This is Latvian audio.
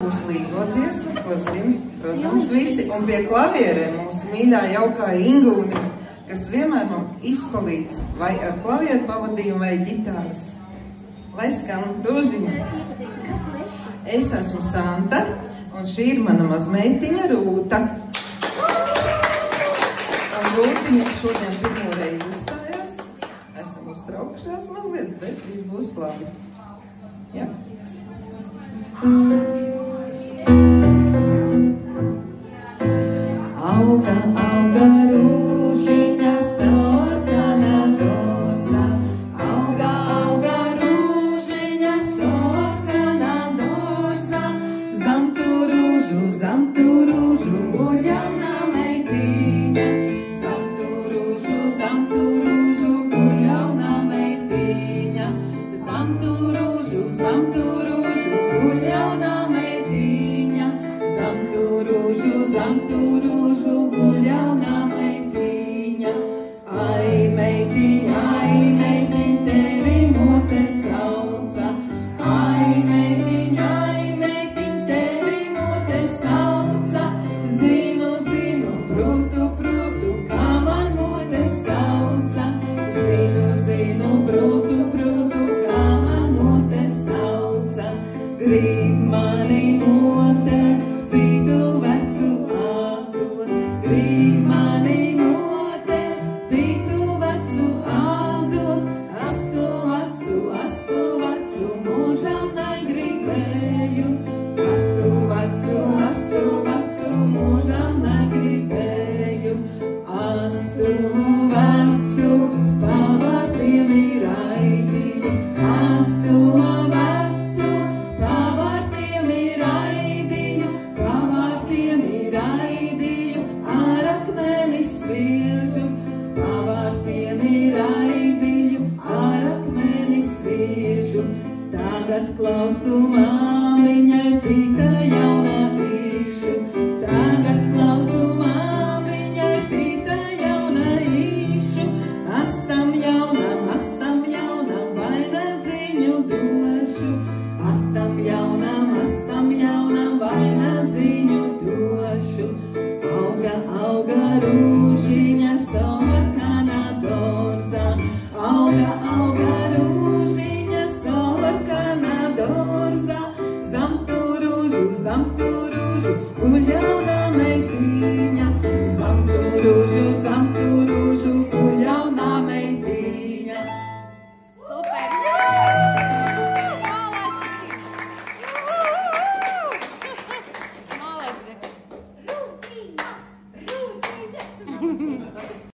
būs līgo dziesma, ko zina, protams, visi. Un pie klavierēm mūsu mīļā jaukā Ingūne, kas vienmēr man izpalīdz vai ar klavieru pavadījumu vai ģitāras. Lai skan Rūžiņa. Es esmu Santa, un šī ir mana mazmeitiņa Rūta. Un Rūtiņa šodien pirmo reizi uzstājās. Esam uztraukušās mazliet, bet viss būs labi. Ja? Auga, auga rūžiņa sarkana dārzā. Auga, auga rūžiņa sarkana dārzā. Zam tu rūžu guļ jauna meitiņa. Zam tu rūžu guļ jauna meitiņa. Zam tu rūžu guļ jauna meitiņa. Zam tu rūžu guļ jauna meitiņa. Ai, meitiņ, tevi mote sauca. Ai, meitiņ, tevi mote sauca. Zinu, protu, kā man mote sauca. Zinu, protu, kā man mote sauca. Grib mani mote, pitu vecu atdot. Grib mani mote, pitu vecu atdot. Astu vecu mūžam negribēju. Astu vecu mūžam negribēju. Astu vecu pavārtiem ir aidīju. Astu vecu pavārtiem ir aidīju. Pavārtiem ir aidīju, ar akmeni svilžu. Pavārtiem ir aidīju, ar akmeni svilžu. Tagad klausu māmiņai pita jauna īšu. Tagad klausu māmiņai pita jauna īšu. Astam jaunam vainagdziņu došu. Astam jaunam vainagdziņu došu. Auga rūžiņa sarkana dārzā. Auga rūžiņa sarkana dārzā. Zam tu rūžu guļ jauna meitiņa. Zam tu rūžu guļ jauna meitiņa. Super!